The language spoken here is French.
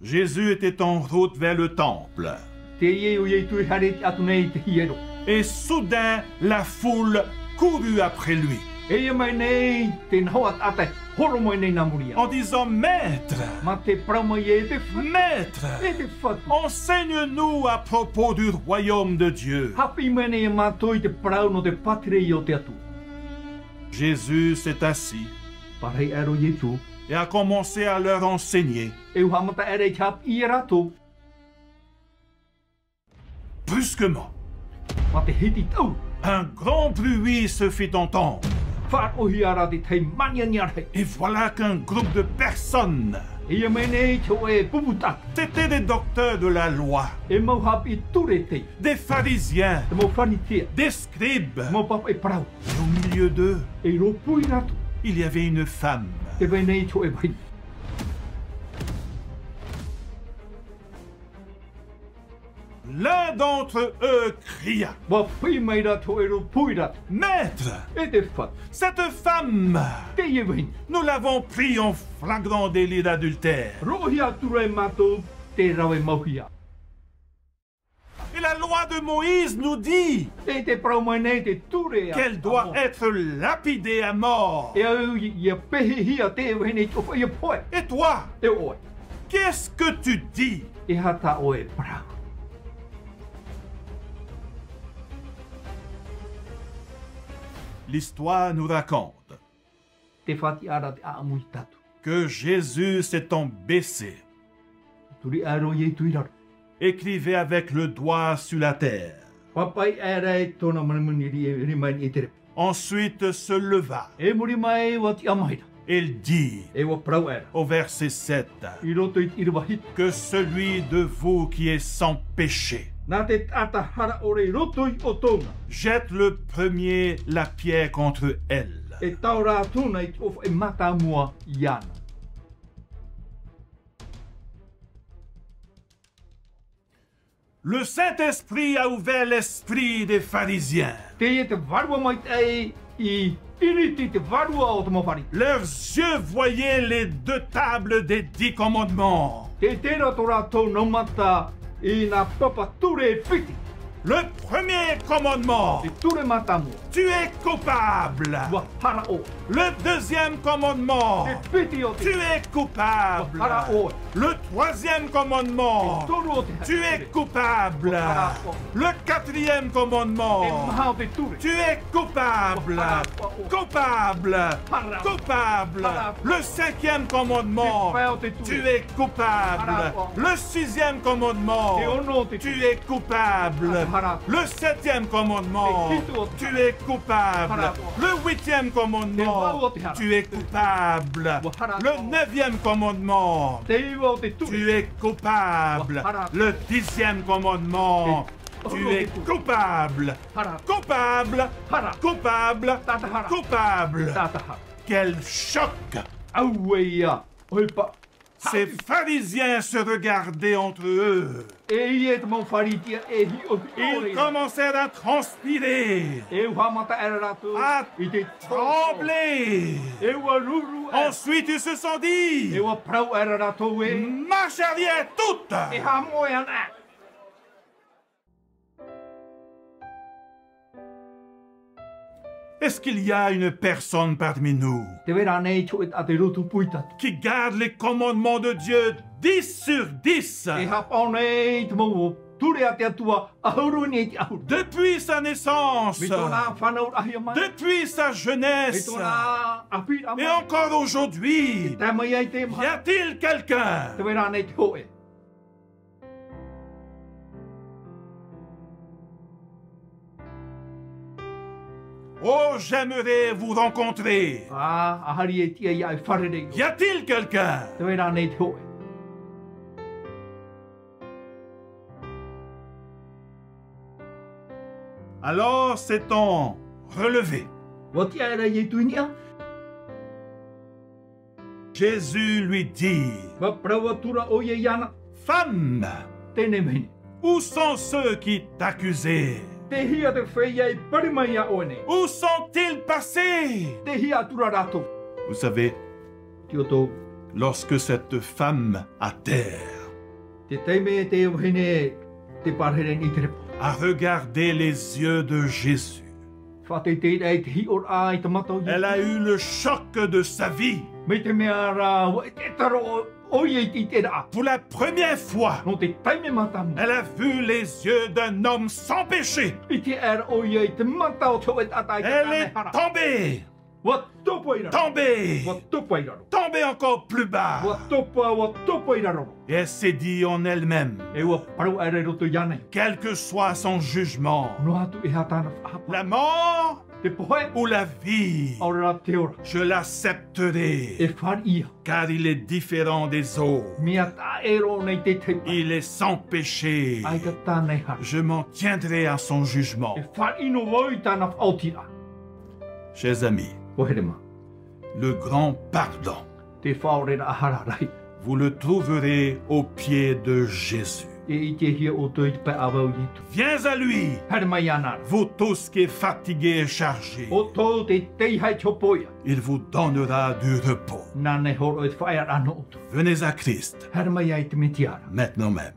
Jésus était en route vers le temple. Et soudain, la foule courut après lui en disant, Maître, Maître, enseigne-nous à propos du royaume de Dieu. Jésus s'est assis et a commencé à leur enseigner. Brusquement, un grand bruit se fit entendre. Et voilà qu'un groupe de personnes, c'étaient des docteurs de la loi, des pharisiens, des scribes. Et au milieu d'eux, il y avait une femme. L'un d'entre eux cria, Maître, cette femme, nous l'avons pris en flagrant délit d'adultère. Et la loi de Moïse nous dit qu'elle doit être lapidée à mort. Et toi, qu'est-ce que tu dis? L'histoire nous raconte que Jésus s'étant baissé, écrivait avec le doigt sur la terre. Ensuite se leva. Il dit au verset 7 que celui de vous qui est sans péché jette le premier la pierre contre elle. Le Saint-Esprit a ouvert l'esprit des pharisiens. Leurs yeux voyaient les 2 tables des 10 commandements. Le premier commandement, tu es coupable. Le deuxième commandement, tu es coupable. Le troisième commandement, tu es coupable. Le quatrième commandement, tu es coupable. Coupable. Coupable. Le cinquième commandement, tu es coupable. Le sixième commandement, tu es coupable. Le 7e commandement, tu es coupable. Le 8e commandement, tu es coupable. Le 9e commandement, tu es coupable. Le 10e commandement, tu es coupable. Coupable. Coupable. Coupable. Quel choc! Ces pharisiens se regardaient entre eux. Ils commencèrent à transpirer, à trembler. Ensuite, ils se sont dit, marche arrière toute. Est-ce qu'il y a une personne parmi nous qui garde les commandements de Dieu 10 sur 10 depuis sa naissance, depuis sa jeunesse et encore aujourd'hui? Y a-t-il quelqu'un? Oh, j'aimerais vous rencontrer. Y a-t-il quelqu'un? Alors s'étant relevé, Jésus lui dit, Femme, où sont ceux qui t'accusaient? Où sont-ils passés? Vous savez, lorsque cette femme à terre à regarder les yeux de Jésus. Elle a eu le choc de sa vie. Pour la première fois, elle a vu les yeux d'un homme sans péché. Elle est tombée. Tombée encore plus bas. Et elle s'est dit en elle-même, quel que soit son jugement, la mort ou la vie, je l'accepterai, car il est différent des autres. Il est sans péché. Je m'en tiendrai à son jugement. Chers amis, le grand pardon, vous le trouverez au pied de Jésus. Viens à lui, vous tous qui êtes fatigués et chargés. Il vous donnera du repos. Venez à Christ, maintenant même.